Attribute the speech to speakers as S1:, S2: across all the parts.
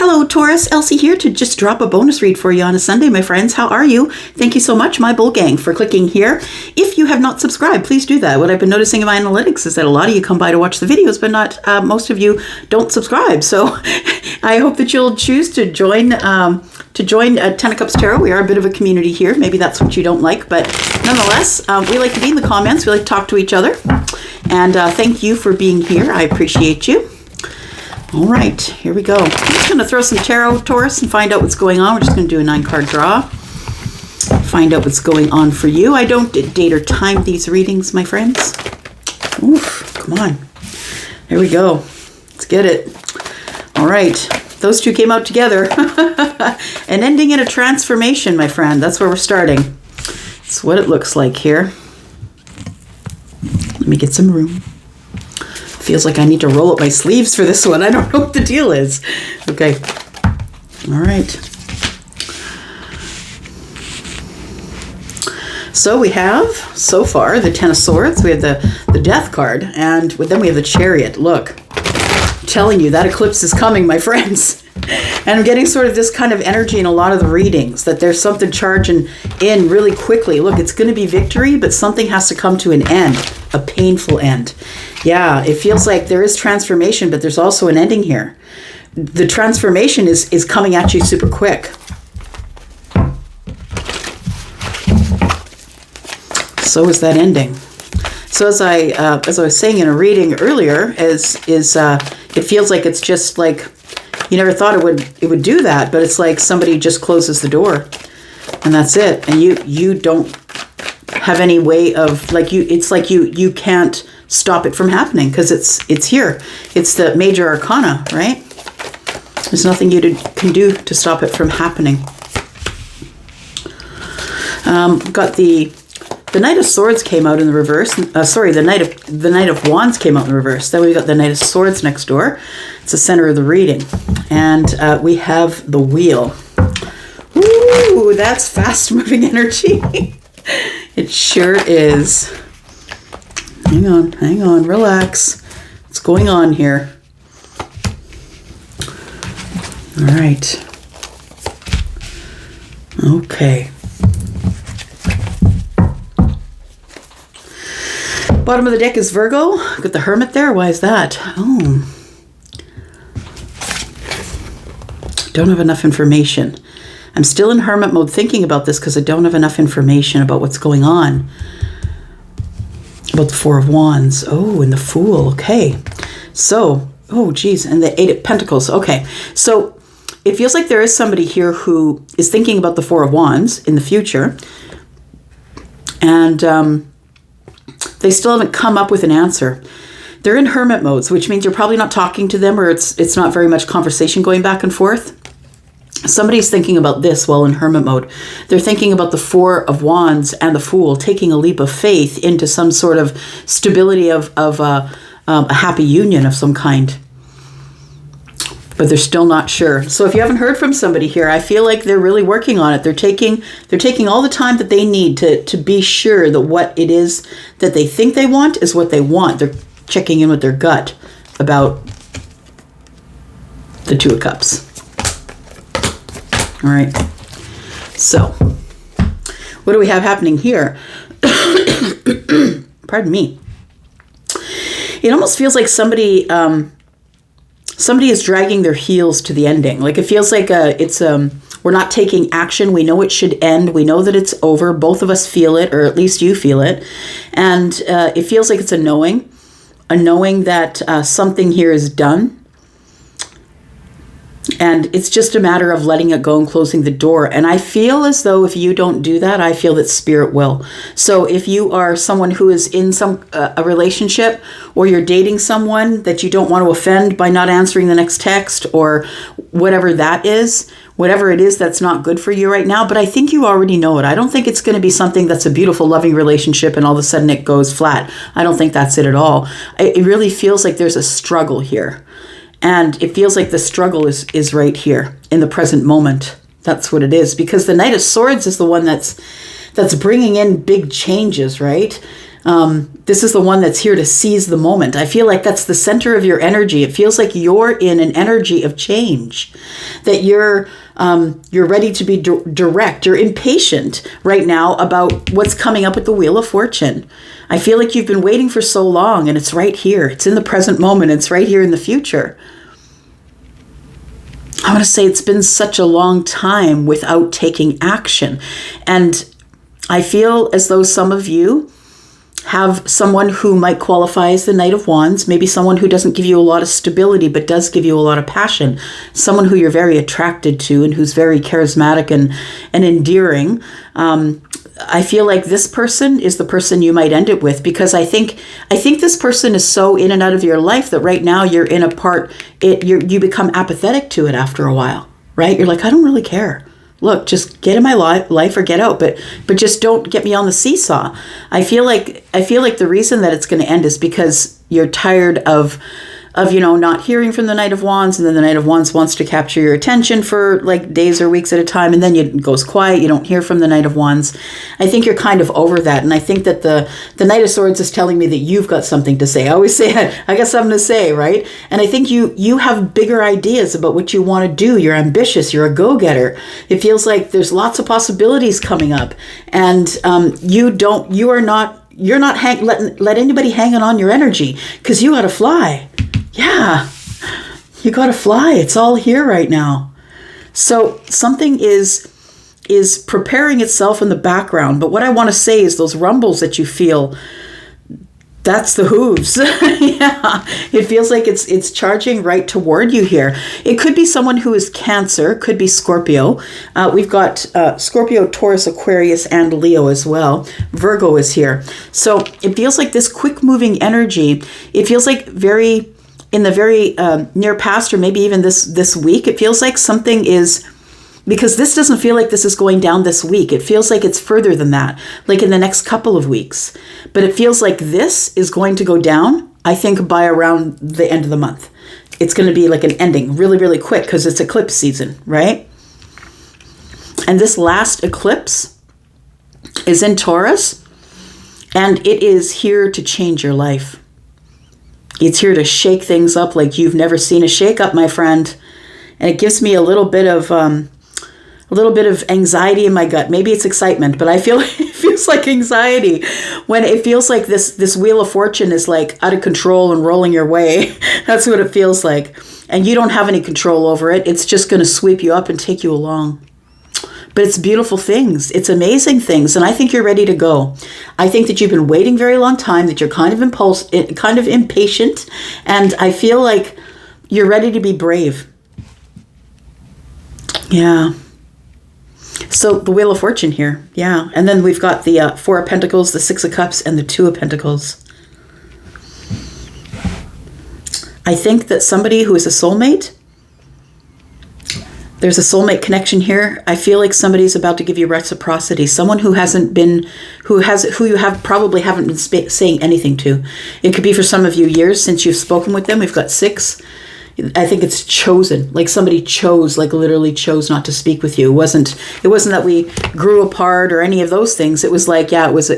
S1: Hello, Taurus. Elsie here to just drop a bonus read for you on a Sunday, my friends. How are you? Thank you so much, my bull gang, for clicking here. If you have not subscribed, please do that. What I've been noticing in my analytics is that a lot of you come by to watch the videos, but not most of you don't subscribe. So I hope that you'll choose to join 10 of Cups Tarot. We are a bit of a community here. Maybe that's what you don't like, but nonetheless, we like to be in the comments. We like to talk to each other. And thank you for being here. I appreciate you. All right, here we go. I'm just going to throw some tarot, Taurus, and find out what's going on. We're just going to do a 9-card draw. Find out what's going on for you. I don't date or time these readings, my friends. Oof, come on. There we go. Let's get it. All right, those two came out together. An ending and a transformation, my friend. That's where we're starting. That's what it looks like here. Let me get some room. Feels like I need to roll up my sleeves for this one. I don't know what the deal is. Okay. All right. So we have, so far, the Ten of Swords. We have the Death card. And then we have the Chariot. Look. I'm telling you, that eclipse is coming, my friends. And I'm getting sort of this kind of energy in a lot of the readings, that there's something charging in really quickly. Look, it's going to be victory, but something has to come to an end, a painful end. Yeah, it feels like there is transformation, but there's also an ending here. The transformation is coming at you super quick. So is that ending. So as I was saying in a reading earlier, it feels like it's just like you never thought it would do that, but it's like somebody just closes the door, and that's it. And you don't have any way of it's like you can't stop it from happening because it's here. It's the major arcana, right? There's nothing you can do to stop it from happening. Got the Knight of Swords came out in the reverse. The Knight of Wands came out in the reverse. Then we got the Knight of Swords next door. It's the center of the reading. And we have the Wheel. Ooh, that's fast-moving energy. It sure is. Hang on, relax. What's going on here? All right. Okay. Bottom of the deck is Virgo. Got the Hermit there. Why is that? Oh. Don't have enough information. I'm still in Hermit mode thinking about this because I don't have enough information about what's going on. About the Four of Wands. Oh, and the Fool. Okay. So, oh, geez. And the Eight of Pentacles. Okay. So it feels like there is somebody here who is thinking about the Four of Wands in the future. And they still haven't come up with an answer. They're in hermit modes, which means you're probably not talking to them, or it's not very much conversation going back and forth. Somebody's thinking about this while in hermit mode. They're thinking about the Four of Wands and the Fool, taking a leap of faith into some sort of stability of a happy union of some kind. But they're still not sure. So if you haven't heard from somebody here, I feel like they're really working on it. They're taking all the time that they need to be sure that what it is that they think they want is what they want. They're checking in with their gut about the Two of Cups. All right. So what do we have happening here? Pardon me. It almost feels like somebody is dragging their heels to the ending. Like it feels like we're not taking action. We know it should end. We know that it's over. Both of us feel it, or at least you feel it. And it feels like it's a knowing that something here is done. And it's just a matter of letting it go and closing the door. And I feel as though if you don't do that, I feel that Spirit will. So if you are someone who is in a relationship, or you're dating someone that you don't want to offend by not answering the next text, or whatever that is, whatever it is that's not good for you right now, but I think you already know it. I don't think it's going to be something that's a beautiful, loving relationship and all of a sudden it goes flat. I don't think that's it at all. It really feels like there's a struggle here. And it feels like the struggle is right here in the present moment. That's what it is. Because the Knight of Swords is the one that's bringing in big changes, right? This is the one that's here to seize the moment. I feel like that's the center of your energy. It feels like you're in an energy of change, that you're ready to be direct. You're impatient right now about what's coming up with the Wheel of Fortune. I feel like you've been waiting for so long, and it's right here. It's in the present moment. It's right here in the future. I want to say it's been such a long time without taking action. And I feel as though some of you have someone who might qualify as the Knight of Wands, maybe someone who doesn't give you a lot of stability but does give you a lot of passion, someone who you're very attracted to and who's very charismatic and endearing. I feel like this person is the person you might end it with, because I think this person is so in and out of your life that right now you're in a part, you become apathetic to it after a while, right? You're like, I don't really care. Look, just get in my life or get out, but just don't get me on the seesaw. I feel like the reason that it's going to end is because you're tired of not hearing from the Knight of Wands, and then the Knight of Wands wants to capture your attention for like days or weeks at a time, and then it goes quiet. You don't hear from the Knight of Wands. I think you're kind of over that, and I think that the Knight of Swords is telling me that you've got something to say. I always say, I got something to say, right? And I think you have bigger ideas about what you want to do. You're ambitious. You're a go-getter. It feels like there's lots of possibilities coming up, and you're not let anybody hanging on your energy, because you got to fly. Yeah, you got to fly. It's all here right now. So something is preparing itself in the background. But what I want to say is those rumbles that you feel, that's the hooves. Yeah, it feels like it's charging right toward you here. It could be someone who is Cancer, could be Scorpio. We've got Scorpio, Taurus, Aquarius, and Leo as well. Virgo is here. So it feels like this quick moving energy. It feels like in the very near past, or maybe even this week, it feels like something is, because this doesn't feel like this is going down this week. It feels like it's further than that, like in the next couple of weeks. But it feels like this is going to go down, I think, by around the end of the month. It's going to be like an ending really, really quick, because it's eclipse season, right? And this last eclipse is in Taurus, and it is here to change your life. It's here to shake things up like you've never seen a shake up, my friend. And it gives me a little bit of anxiety in my gut. Maybe it's excitement, but I feel it feels like anxiety when it feels like this Wheel of Fortune is like out of control and rolling your way. That's what it feels like. And you don't have any control over it. It's just going to sweep you up and take you along. But it's beautiful things. It's amazing things. And I think you're ready to go. I think that you've been waiting a very long time, that you're kind of impatient. And I feel like you're ready to be brave. Yeah. So the Wheel of Fortune here. Yeah. And then we've got the Four of Pentacles, the Six of Cups, and the Two of Pentacles. I think that somebody who is a soulmate, there's a soulmate connection here. I feel like somebody's about to give you reciprocity. Someone who you probably haven't been saying anything to. It could be for some of you years since you've spoken with them. We've got 6. I think it's chosen. Like somebody chose, like literally chose not to speak with you. It wasn't that we grew apart or any of those things. It was like, yeah, it's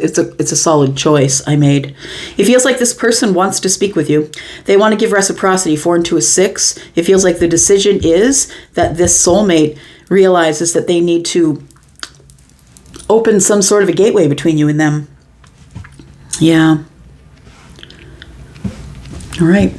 S1: a solid choice I made. It feels like this person wants to speak with you. They want to give reciprocity. 4 and 2 is 6. It feels like the decision is that this soulmate realizes that they need to open some sort of a gateway between you and them. Yeah. All right.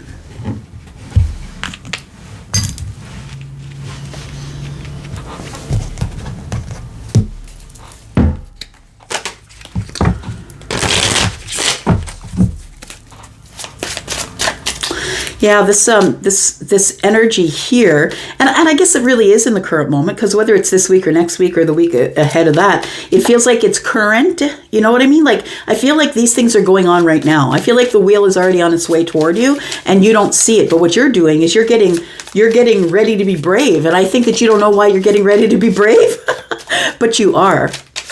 S1: Yeah, this energy here, and I guess it really is in the current moment, because whether it's this week or next week or the week ahead of that, it feels like it's current. You know what I mean? Like, I feel like these things are going on right now. I feel like the wheel is already on its way toward you, and you don't see it. But what you're doing is you're getting ready to be brave, and I think that you don't know why you're getting ready to be brave, but you are.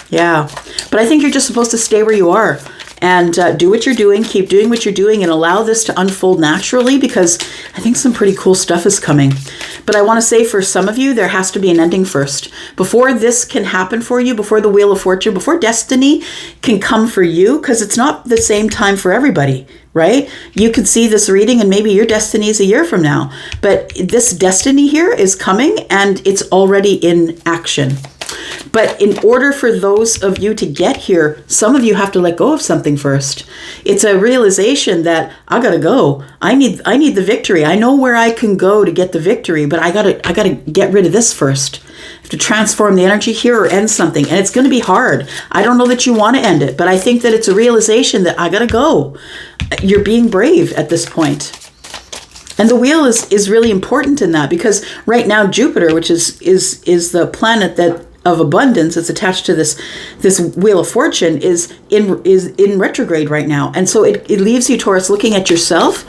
S1: Yeah, but I think you're just supposed to stay where you are And do what you're doing, keep doing what you're doing, and allow this to unfold naturally, because I think some pretty cool stuff is coming. But I want to say, for some of you, there has to be an ending first. Before this can happen for you, before the Wheel of Fortune, before destiny can come for you, because it's not the same time for everybody, right? You could see this reading and maybe your destiny is a year from now. But this destiny here is coming, and it's already in action. But in order for those of you to get here, some of you have to let go of something first. It's a realization that I gotta go. I need the victory. I know where I can go to get the victory, but I gotta get rid of this first. I have to transform the energy here or end something, and it's gonna be hard. I don't know that you want to end it, but I think that it's a realization that I gotta go. You're being brave at this point. And the wheel is really important in that, because right now Jupiter, which is the planet that of abundance, it's attached to this Wheel of Fortune, is in retrograde right now. And so it leaves you, Taurus, looking at yourself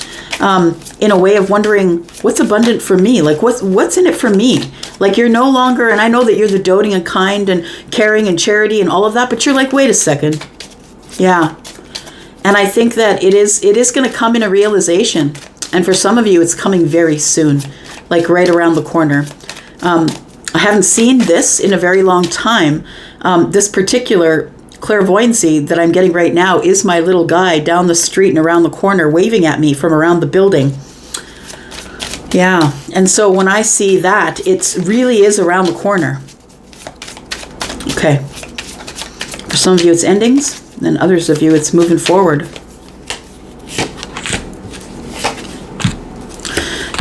S1: in a way of wondering, what's abundant for me? Like, what's in it for me? Like, you're no longer, and I know that you're the doting and kind and caring and charity and all of that, but you're like, wait a second. Yeah. And I think that it is going to come in a realization. And for some of you, it's coming very soon, like right around the corner. I haven't seen this in a very long time. This particular clairvoyancy that I'm getting right now is my little guy down the street and around the corner waving at me from around the building. Yeah, and so when I see that, it really is around the corner. Okay. For some of you, it's endings, and then others of you, it's moving forward.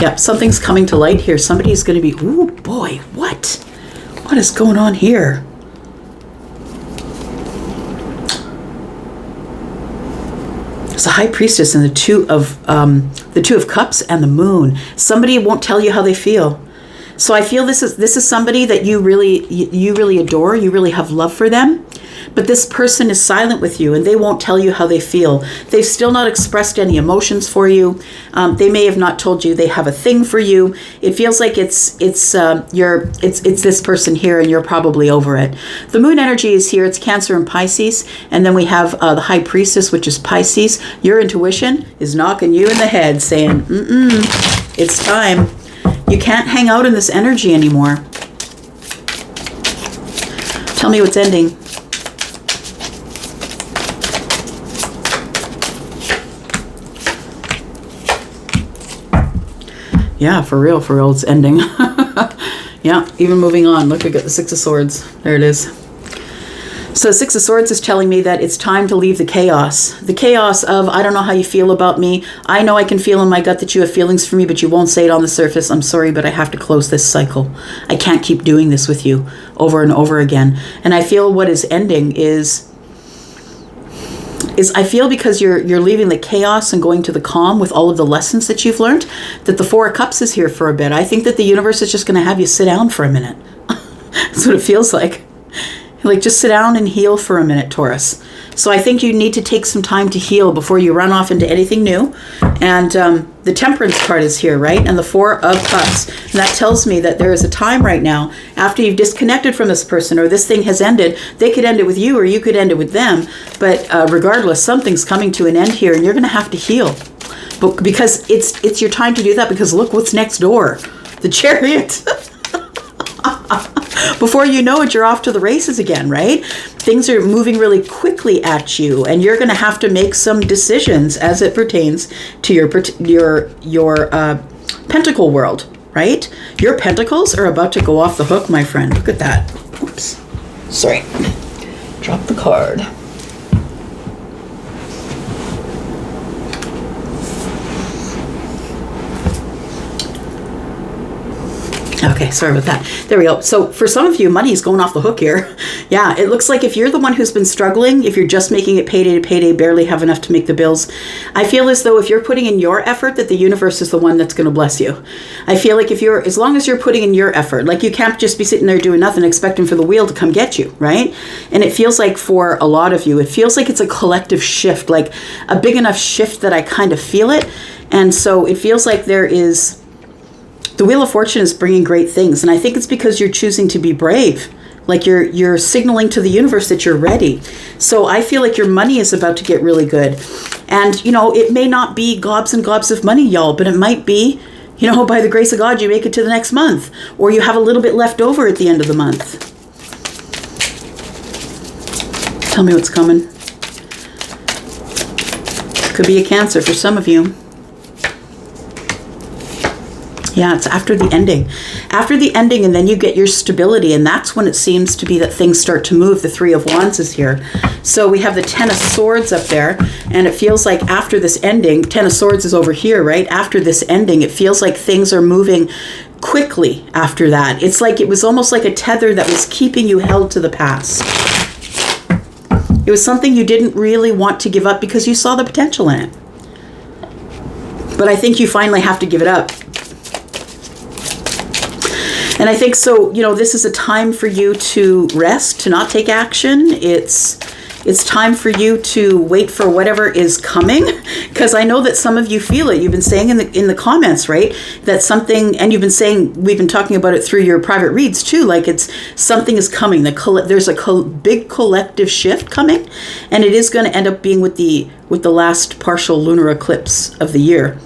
S1: Yeah, something's coming to light here. Somebody's going to be, ooh, boy, what? What is going on here? There's a High Priestess and the Two of Cups and the Moon. Somebody won't tell you how they feel. So I feel this is somebody that you really adore. You really have love for them. But this person is silent with you, and they won't tell you how they feel. They've still not expressed any emotions for you. They may have not told you they have a thing for you. It feels like it's this person here, and you're probably over it. The Moon energy is here. It's Cancer and Pisces, and then we have the High Priestess, which is Pisces. Your intuition is knocking you in the head, saying, it's time. You can't hang out in this energy anymore. Tell me what's ending. Yeah, for real, it's ending. Yeah, even moving on. Look, we got the Six of Swords. There it is. So Six of Swords is telling me that it's time to leave the chaos. The chaos of, I don't know how you feel about me. I know I can feel in my gut that you have feelings for me, but you won't say it on the surface. I'm sorry, but I have to close this cycle. I can't keep doing this with you over and over again. And I feel what is ending is I feel, because you're leaving the chaos and going to the calm with all of the lessons that you've learned, that the Four of Cups is here for a bit. I think that the universe is just going to have you sit down for a minute. That's what it feels like. Like, just sit down and heal for a minute, Taurus. So I think you need to take some time to heal before you run off into anything new. And the Temperance card is here, right? And the Four of Cups. And that tells me that there is a time right now, after you've disconnected from this person, or this thing has ended. They could end it with you, or you could end it with them. But regardless, something's coming to an end here, and you're going to have to heal. But because it's your time to do that, because look what's next door. The Chariot. Before you know it, you're off to the races again, right? Things are moving really quickly at you, and you're going to have to make some decisions as it pertains to your pentacle world, right? Your pentacles are about to go off the hook, my friend. Look at that. Oops. Sorry. Drop the card. Okay, sorry about that. There we go. So for some of you, money is going off the hook here. Yeah, it looks like if you're the one who's been struggling, if you're just making it payday to payday, barely have enough to make the bills, I feel as though if you're putting in your effort, that the universe is the one that's going to bless you. I feel like as long as you're putting in your effort, like you can't just be sitting there doing nothing expecting for the wheel to come get you, right? And it feels like for a lot of you, it feels like it's a collective shift, like a big enough shift that I kind of feel it. And so it feels like the Wheel of Fortune is bringing great things. And I think it's because you're choosing to be brave. Like you're signaling to the universe that you're ready. So I feel like your money is about to get really good. And, you know, it may not be gobs and gobs of money, y'all, but it might be, you know, by the grace of God, you make it to the next month, or you have a little bit left over at the end of the month. Tell me what's coming. Could be a Cancer for some of you. Yeah, it's after the ending. After the ending, and then you get your stability, and that's when it seems to be that things start to move. The Three of Wands is here. So we have the Ten of Swords up there, and it feels like after this ending, Ten of Swords is over here, right? After this ending, it feels like things are moving quickly after that. It's like it was almost like a tether that was keeping you held to the past. It was something you didn't really want to give up because you saw the potential in it. But I think you finally have to give it up. And I think so, you know, this is a time for you to rest, to not take action. It's time for you to wait for whatever is coming, because I know that some of you feel it. You've been saying in the comments, right, that something, and you've been saying, we've been talking about it through your private reads too, like it's something is coming. There's a big collective shift coming, and it is going to end up being with the last partial lunar eclipse of the year.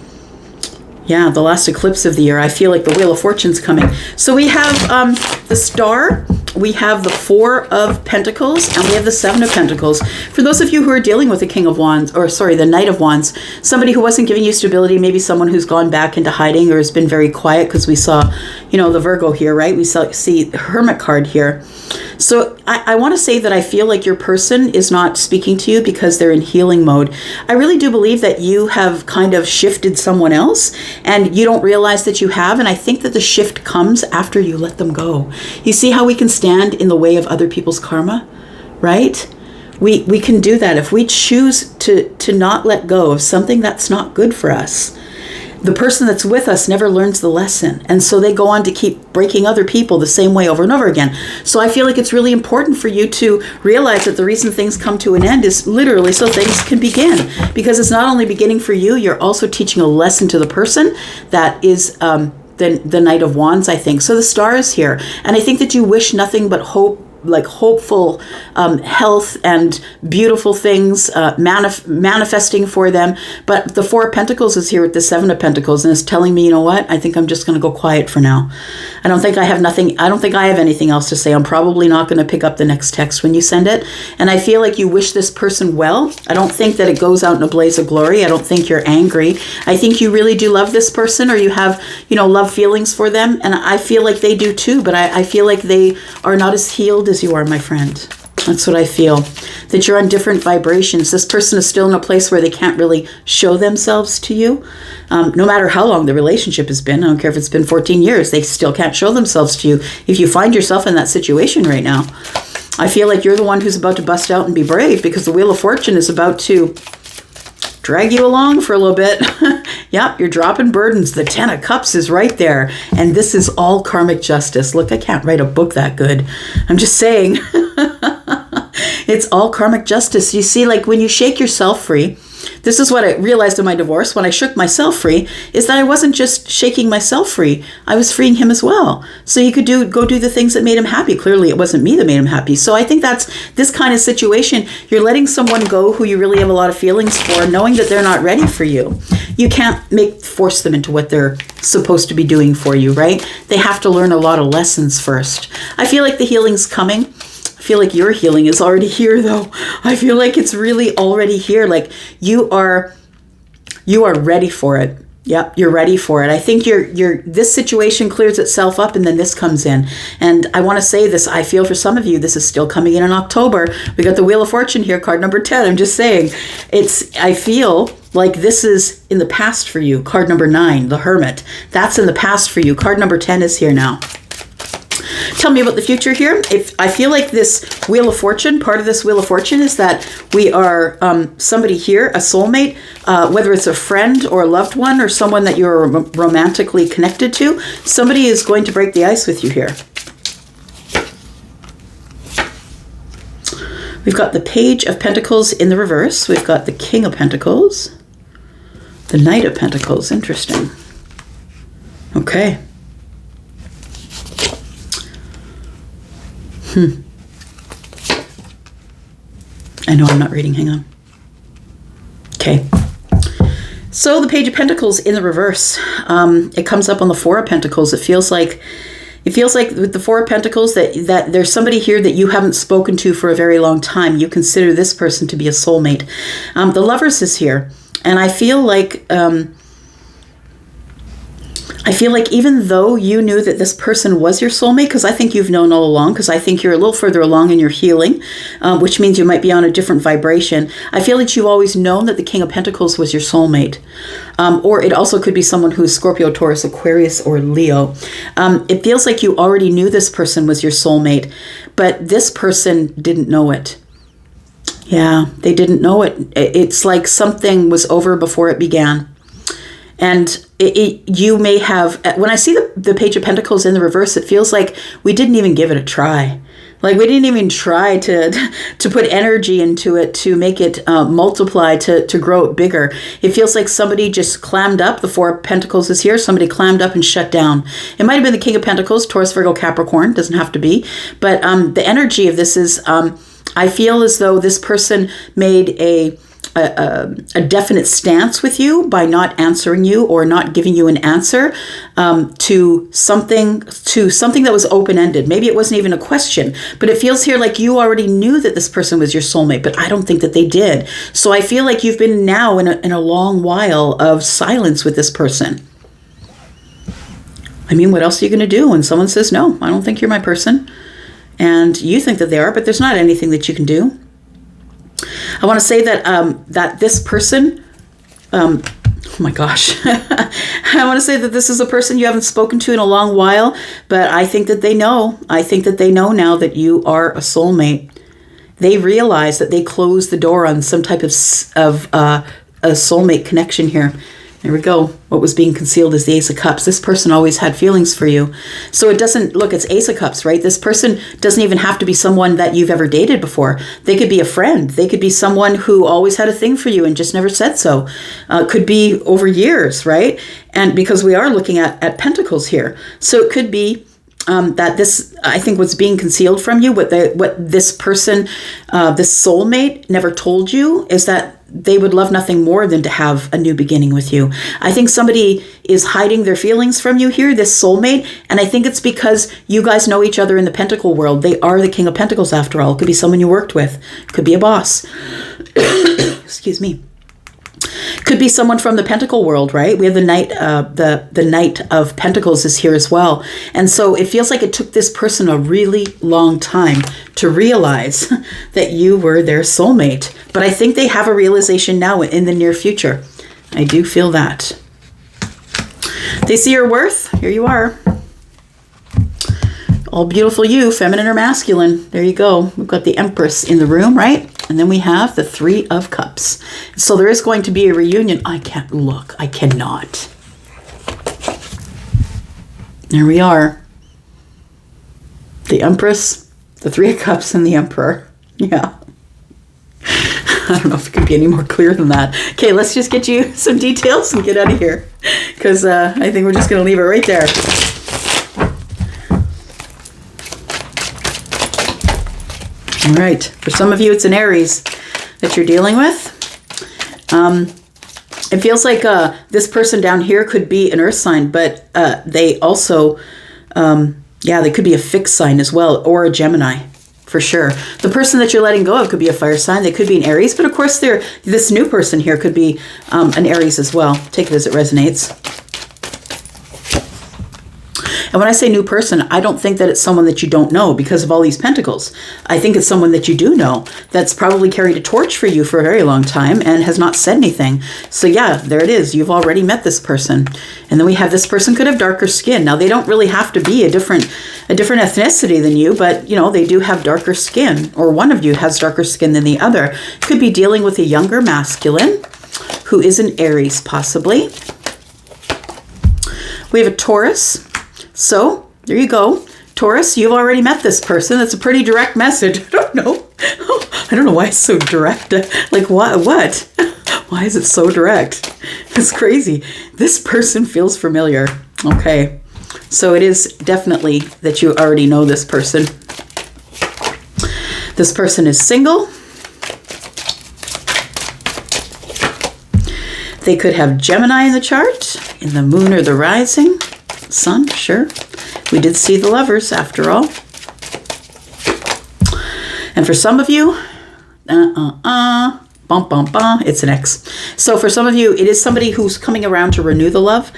S1: Yeah, the last eclipse of the year. I feel like the Wheel of Fortune's coming. So we have the Star, we have the Four of Pentacles, and we have the Seven of Pentacles. For those of you who are dealing with the King of Wands, or sorry, the Knight of Wands, somebody who wasn't giving you stability, maybe someone who's gone back into hiding or has been very quiet, because we saw, you know, the Virgo here, right? We see the Hermit card here. So I want to say that I feel like your person is not speaking to you because they're in healing mode. I really do believe that you have kind of shifted someone else and you don't realize that you have. And I think that the shift comes after you let them go. You see how we can stand in the way of other people's karma, right? We can do that. If we choose to not let go of something that's not good for us, the person that's with us never learns the lesson. And so they go on to keep breaking other people the same way over and over again. So I feel like it's really important for you to realize that the reason things come to an end is literally so things can begin. Because it's not only beginning for you, you're also teaching a lesson to the person that is the Knight of Wands, I think. So the Star is here. And I think that you wish nothing but hope, like hopeful health and beautiful things, manifesting for them. But the Four of Pentacles is here with the Seven of Pentacles and is telling me, you know what? I think I'm just going to go quiet for now. I don't think I have anything else to say. I'm probably not going to pick up the next text when you send it. And I feel like you wish this person well. I don't think that it goes out in a blaze of glory. I don't think you're angry. I think you really do love this person, or you have, you know, love feelings for them. And I feel like they do too, but I feel like they are not as healed as you are, my friend. That's what I feel. That you're on different vibrations. This person is still in a place where they can't really show themselves to you. No matter how long the relationship has been, I don't care if it's been 14 years, they still can't show themselves to you. If you find yourself in that situation right now, I feel like you're the one who's about to bust out and be brave, because the Wheel of Fortune is about to drag you along for a little bit. Yep, you're dropping burdens. The Ten of Cups is right there. And this is all karmic justice. Look, I can't write a book that good. I'm just saying. It's all karmic justice. You see, like when you shake yourself free, this is what I realized in my divorce when I shook myself free, is that I wasn't just shaking myself free. I was freeing him as well. So he could go do the things that made him happy. Clearly, it wasn't me that made him happy. So I think that's this kind of situation. You're letting someone go who you really have a lot of feelings for, knowing that they're not ready for you. You can't force them into what they're supposed to be doing for you, right? They have to learn a lot of lessons first. I feel like the healing's coming. I feel like your healing is already here, though. I feel like it's really already here. Like you are ready for it. Yep, you're ready for it. I think this situation clears itself up and then this comes in. And I want to say this, I feel for some of you, this is still coming in October. We got the Wheel of Fortune here, card number 10. I'm just saying, I feel like this is in the past for you. Card number 9, the Hermit. That's in the past for you. Card number 10 is here now. Tell me about the future here. If I feel like this Wheel of Fortune, part of this Wheel of Fortune is that we are somebody here, a soulmate, whether it's a friend or a loved one or someone that you're romantically connected to, somebody is going to break the ice with you here. We've got the Page of Pentacles in the reverse. We've got the King of Pentacles, the Knight of Pentacles. Interesting. Okay. I know I'm not reading. Hang on. Okay. So the Page of Pentacles in the reverse. It comes up on the Four of Pentacles. It feels like with the Four of Pentacles that there's somebody here that you haven't spoken to for a very long time. You consider this person to be a soulmate. The Lovers is here. And I feel like even though you knew that this person was your soulmate, because I think you've known all along, because I think you're a little further along in your healing, which means you might be on a different vibration. I feel that you've always known that the King of Pentacles was your soulmate. Or it also could be someone who's Scorpio, Taurus, Aquarius, or Leo. It feels like you already knew this person was your soulmate, but this person didn't know it. Yeah, they didn't know it. It's like something was over before it began. And you may have, when I see the Page of Pentacles in the reverse, it feels like we didn't even give it a try. Like we didn't even try to put energy into it, to make it multiply, to grow it bigger. It feels like somebody just clammed up. The Four of Pentacles is here. Somebody clammed up and shut down. It might have been the King of Pentacles, Taurus, Virgo, Capricorn. Doesn't have to be. But the energy of this is, I feel as though this person made a definite stance with you by not answering you or not giving you an answer to something that was open-ended. Maybe it wasn't even a question, but it feels here like you already knew that this person was your soulmate, but I don't think that they did. So I feel like you've been now in a long while of silence with this person. I mean, what else are you going to do when someone says, no, I don't think you're my person? And you think that they are, but there's not anything that you can do. I want to say that that this person, oh my gosh, I want to say that this is a person you haven't spoken to in a long while, but I think that they know. I think that they know now that you are a soulmate. They realize that they closed the door on some type of a soulmate connection here. There we go. What was being concealed is the Ace of Cups. This person always had feelings for you. So it doesn't, look, it's Ace of Cups, right? This person doesn't even have to be someone that you've ever dated before. They could be a friend. They could be someone who always had a thing for you and just never said so. Could be over years, right? And because we are looking at Pentacles here. So it could be that this, I think what's being concealed from you, what this person, this soulmate never told you is that they would love nothing more than to have a new beginning with you. I think somebody is hiding their feelings from you here, this soulmate, and I think it's because you guys know each other in the Pentacle world. They are the King of Pentacles after all. It could be someone you worked with. Could be a boss. Excuse me. Could be someone from the Pentacle world, right? We have the Knight, the Knight of Pentacles is here as well. And so it feels like it took this person a really long time to realize that you were their soulmate. But I think they have a realization now in the near future. I do feel that. They see your worth. Here you are. All beautiful you, feminine or masculine. There you go. We've got the Empress in the room, right? And then we have the Three of Cups. So there is going to be a reunion. I can't look. I cannot. There we are. The Empress, the Three of Cups, and the Emperor. Yeah. I don't know if it could be any more clear than that. Okay, let's just get you some details and get out of here. Because I think we're just going to leave it right there. All right, for some of you, it's an Aries that you're dealing with. It feels like this person down here could be an earth sign, but they also, they could be a fixed sign as well, or a Gemini, for sure. The person that you're letting go of could be a fire sign. They could be an Aries, but of course, this new person here could be an Aries as well. Take it as it resonates. And when I say new person, I don't think that it's someone that you don't know because of all these pentacles. I think it's someone that you do know that's probably carried a torch for you for a very long time and has not said anything. So yeah, there it is. You've already met this person. And then we have this person could have darker skin. Now, they don't really have to be a different ethnicity than you, but you know, they do have darker skin, or one of you has darker skin than the other. Could be dealing with a younger masculine who is an Aries, possibly. We have a Taurus. So, there you go. Taurus, you've already met this person. That's a pretty direct message. I don't know. I don't know why it's so direct. Like, what? Why is it so direct? It's crazy. This person feels familiar. Okay. So it is definitely that you already know this person. This person is single. They could have Gemini in the chart, in the moon or the rising. Sun, sure. We did see the Lovers after all. And for some of you, it's an X. So for some of you, it is somebody who's coming around to renew the love.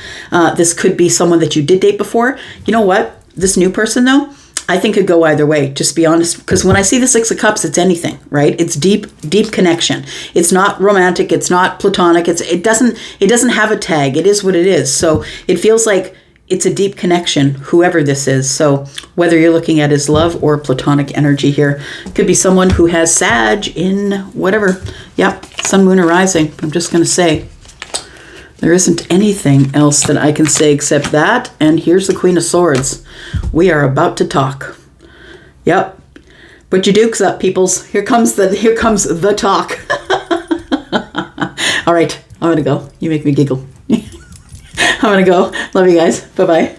S1: This could be someone that you did date before. You know what? This new person, though, I think could go either way, just be honest. Because when I see the Six of Cups, it's anything, right? It's deep connection. It's not romantic. It's not platonic. It doesn't have a tag. It is what it is. So it feels like it's a deep connection, whoever this is. So whether you're looking at as love or platonic energy here, could be someone who has Sag in whatever. Yep, Sun, Moon, or Rising. I'm just going to say there isn't anything else that I can say except that. And here's the Queen of Swords. We are about to talk. Yep. Put your dukes up, peoples. Here comes the talk. All right, I'm going to go. You make me giggle. I'm going to go. Love you guys. Bye-bye.